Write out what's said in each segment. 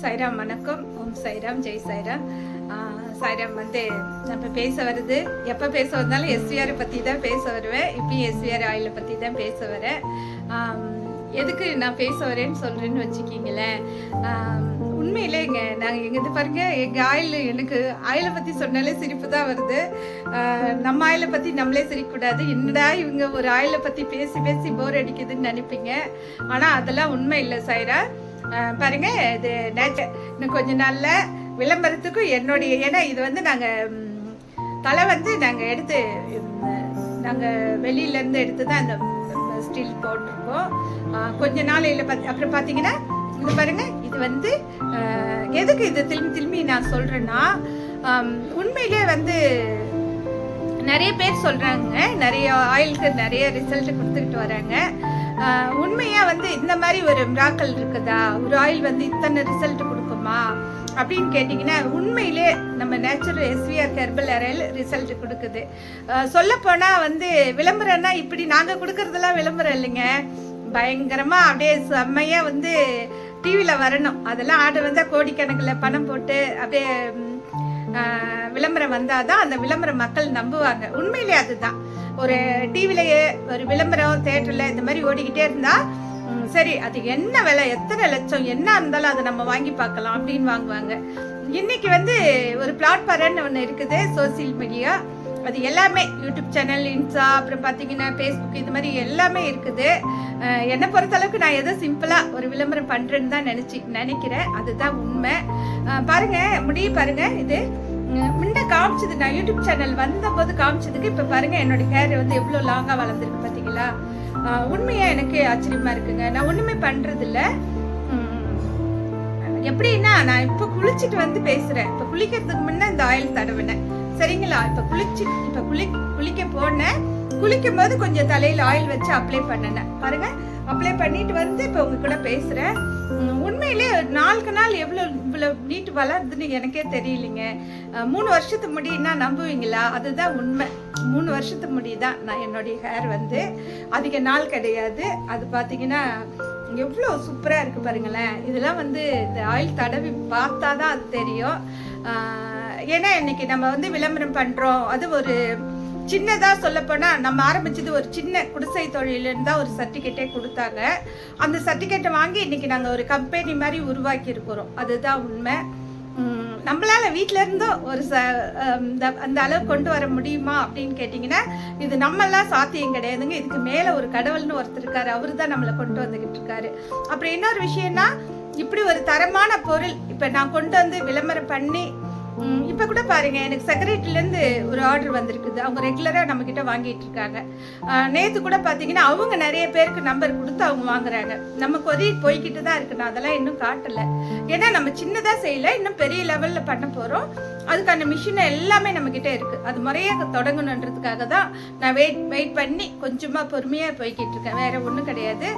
சாய்ராம் வணக்கம். ஓம் சாய்ராம், ஜெய் சாய்ராம். சாய்ராம் நம்ம பேச வருது. எப்போ பேச வந்தாலும் எஸ்விஆரை பற்றி தான் பேச வருவேன். இப்பயும் எஸ்விஆர் ஆயிலை பற்றி தான் பேச வரேன். எதுக்கு நான் பேச வரேன்னு சொல்கிறேன்னு வச்சுக்கிங்களேன். உண்மையிலேங்க நாங்கள் எங்கள் இது பாருங்க, எங்கள் ஆயில் எனக்கு ஆயிலை பற்றி சொன்னாலே சிரிப்பு தான் வருது. நம்ம ஆயிலை பற்றி நம்மளே சிரிக்கக்கூடாது. என்னடா இவங்க ஒரு ஆயிலை பற்றி பேசி பேசி போர் அடிக்குதுன்னு நினைப்பீங்க. ஆனால் அதெல்லாம் உண்மை இல்லை சாய்ரா. பாருங்க, இது நேற்று இன்னும் கொஞ்ச நாள்ல விளம்பரத்துக்கும் என்னுடைய, ஏன்னா இது நாங்கள் தலை நாங்கள் எடுத்து நாங்கள் வெளியிலேருந்து எடுத்து தான் அந்த ஸ்டீல் போட்டிருக்கோம். கொஞ்ச நாள் இல்லை அப்புறம் பார்த்தீங்கன்னா இது பாருங்க, இது எதுக்கு இது திரும்பி நான் சொல்கிறேன்னா, உண்மையிலே நிறைய பேர் சொல்கிறாங்க, நிறைய ஆயிலுக்கு நிறைய ரிசல்ட் கொடுத்துக்கிட்டு வராங்க. உண்மையா இந்த மாதிரி ஒரு மிராக்கல் இருக்குதா, ஒரு ஆயில் இத்தனை ரிசல்ட் கொடுக்குமா அப்படின்னு கேட்டிங்கன்னா, உண்மையிலே நம்ம natural SVR herbal oil result கொடுக்குது. சொல்லப்போனால் விளம்பரம்னா இப்படி நாங்கள் கொடுக்கறதெல்லாம் விளம்பரம் இல்லைங்க. பயங்கரமாக அப்படியே செம்மையாக டிவியில் வரணும். அதெல்லாம் ஆர்டர் வந்தால் கோடிக்கணக்கில் பணம் போட்டு அப்படியே விளம்பரம் வந்தாதான் அந்த விளம்பரம் மக்கள் நம்புவாங்க. உண்மையிலே அதுதான். ஒரு டிவிலேயே ஒரு விளம்பரம் தியேட்டர்ல இந்த மாதிரி ஓடிக்கிட்டே இருந்தா சரி, அது என்ன விலை, எத்தனை லட்சம் என்ன இருந்தாலும் அதை நம்ம வாங்கி பார்க்கலாம் அப்படின்னு வாங்குவாங்க. இன்னைக்கு ஒரு பிளாட்ஃபார்ம்னு ஒன்று இருக்குது, சோசியல் மீடியா. அது எல்லாமே யூடியூப் சேனல், இன்ஸ்டா, அப்புறம் பார்த்தீங்கன்னா ஃபேஸ்புக், இது மாதிரி எல்லாமே இருக்குது. என்னை பொறுத்தளவுக்கு நான் எதோ சிம்பிளாக ஒரு விளம்பரம் பண்ணுறேன்னு தான் நினைக்கிறேன். அதுதான் உண்மை. பாருங்க, பாருங்க, இது முன்ன காமிச்சது, நான் யூடியூப் சேனல் வந்தபோது காமிச்சதுக்கு இப்போ பாருங்க என்னோட ஹேர் எவ்வளோ லாங்காக வளர்ந்துருக்கு பார்த்தீங்களா. உண்மையாக எனக்கு ஆச்சரியமா இருக்குங்க. நான் ஒன்றுமே பண்ணுறது இல்லை. எப்படின்னா, நான் இப்போ குளிச்சுட்டு பேசுகிறேன். இப்போ குளிக்கிறதுக்கு முன்னே இந்த ஆயில் தடவினேன், சரிங்களா. இப்போ குளிக்க போனேன். குளிக்கும் போது கொஞ்சம் தலையில் ஆயில் வச்சு அப்ளை பண்ணினேன். பாருங்க, அப்ளை பண்ணிட்டு இப்போ உங்க கூட பேசுகிறேன். உண்மையிலே நாளுக்கு நாள் இவ்வளோ நீட்டு வளருதுன்னு எனக்கே தெரியலைங்க. 3 வருஷத்து முடின்னா நம்புவீங்களா? அதுதான் உண்மை. 3 வருஷத்து முடிதான் நான் என்னுடைய ஹேர் அதிக நாள் கிடையாது. அது பார்த்தீங்கன்னா எவ்வளோ சூப்பராக இருக்குது பாருங்களேன். இதெல்லாம் இந்த ஆயில் தடவி பார்த்தா தான் அது தெரியும். ஏன்னா இன்னைக்கு நம்ம விளம்பரம் பண்ணுறோம். அது ஒரு சின்னதாக சொல்லப்போனால், நம்ம ஆரம்பிச்சது ஒரு சின்ன குடிசை தொழிலிருந்து தான் ஒரு சர்டிஃபிகேட்டே கொடுத்தாங்க. அந்த சர்டிஃபிகேட்டை வாங்கி இன்னைக்கு நாங்கள் ஒரு கம்பெனி மாதிரி உருவாக்கி இருக்கிறோம். அதுதான் உண்மை. நம்மளால வீட்டில இருந்தும் ஒரு அந்த அளவு கொண்டு வர முடியுமா அப்படின்னு கேட்டிங்கன்னா, இது நம்மளாம் சாத்தியம் கிடையாதுங்க. இதுக்கு மேலே ஒரு கடவுள்னு ஒருத்தர் இருக்காரு, அவரு தான் நம்மளை கொண்டு வந்துக்கிட்டு இருக்காரு. அப்புறம் இன்னொரு விஷயம்னா, இப்படி ஒரு தரமான பொருள் இப்போ நான் கொண்டு விளம்பரம் பண்ணி, இப்போ கூட பாருங்க, எனக்கு செக்ரட்டரியிலேருந்து ஒரு ஆர்டர் வந்திருக்குது. அவங்க ரெகுலராக நம்மக்கிட்ட வாங்கிட்டு இருக்காங்க. நேற்று கூட பார்த்தீங்கன்னா அவங்க நிறைய பேருக்கு நம்பர் கொடுத்து அவங்க வாங்குறாங்க. நம்ம கொரியர் போய்கிட்டு தான் இருக்கு. நான் அதெல்லாம் இன்னும் காட்டலை. ஏன்னா நம்ம சின்னதாக செய்யலை, இன்னும் பெரிய லெவலில் பண்ண போகிறோம். அதுக்கான மிஷினை எல்லாமே நம்மக்கிட்ட இருக்குது. அது முறையாக தொடங்கணுன்றதுக்காக தான் நான் வெயிட் பண்ணி கொஞ்சமாக பொறுமையாக போய்கிட்டு இருக்கேன். வேறு ஒன்றும் கிடையாது.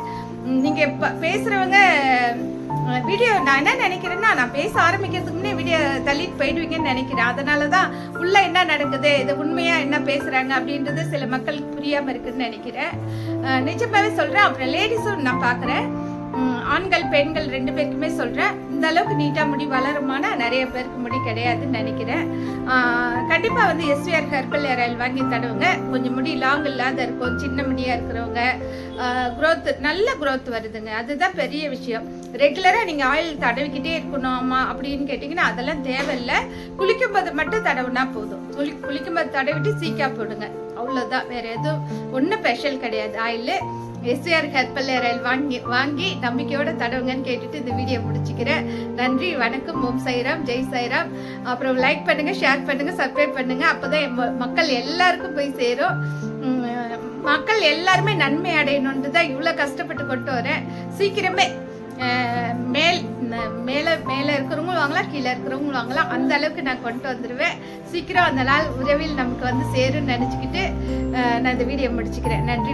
நீங்கள் பேசுகிறவங்க வீடியோ, நான் என்ன நினைக்கிறேன்னா, நான் பேச ஆரம்பிக்கிறதுக்கு முன்னே வீடியோ தள்ளிட்டு போயிடுவீங்கன்னு நினைக்கிறேன். அதனால தான் உள்ள என்ன நடக்குது, இது உண்மையாக என்ன பேசுகிறாங்க அப்படின்றது சில மக்களுக்கு புரியாமல் இருக்குதுன்னு நினைக்கிறேன். நிஜமாவே சொல்கிறேன். அப்புறம் லேடிஸும் நான் பார்க்குறேன், ஆண்கள் பெண்கள் 2 பேருக்குமே சொல்கிறேன், இந்த அளவுக்கு நீட்டாக முடி வளருமானா நிறைய பேருக்கு முடி கிடையாதுன்னு நினைக்கிறேன். கண்டிப்பாக எஸ்விஆர் ஹெர்பல் ஆயில் வாங்கி தடவுங்க. கொஞ்சம் முடி லாங் இல்லாத இருக்கும், சின்ன முடியாக இருக்கிறவங்க க்ரோத், நல்ல க்ரோத் வருதுங்க. அதுதான் பெரிய விஷயம். ரெகுலராக நீங்கள் ஆயில் தடவிக்கிட்டே இருக்கணுமா அப்படின்னு கேட்டிங்கன்னா, அதெல்லாம் தேவையில்லை. குளிக்கும்போது மட்டும் தடவுனா போதும். குளிக்கும்போது தடவிட்டு சீக்கா போடுங்க, அவ்வளோதான். வேறு எதுவும் ஒன்றும் ஸ்பெஷல் கிடையாது. ஆயில் எஸ்விஆர் ஹெர்பல் ஆயில் வாங்கி நம்பிக்கையோட தடவுங்கன்னு கேட்டுட்டு இந்த வீடியோ முடிச்சுக்கிறேன். நன்றி, வணக்கம். ஓம் சாய்ராம், ஜெய் சாய்ராம். அப்புறம் லைக் பண்ணுங்க, ஷேர் பண்ணுங்க, சப்ஸ்கிரைப் பண்ணுங்க. அப்போதான் மக்கள் எல்லாருக்கும் போய் சேரும். மக்கள் எல்லாருமே நன்மை அடையணுன்ட்டு தான் இவ்வளோ கஷ்டப்பட்டு கொண்டு வரேன். சீக்கிரமே மேலே இருக்கிறவங்களும் வாங்கலாம், கீழே இருக்கிறவங்களும் வாங்கலாம். அந்த அளவுக்கு நான் கொண்டு வந்துடுவேன். சீக்கிரம் அந்த நாள் உறவில் நமக்கு சேரும்னு நினச்சிக்கிட்டு நான் இந்த வீடியோ முடிச்சுக்கிறேன். நன்றி.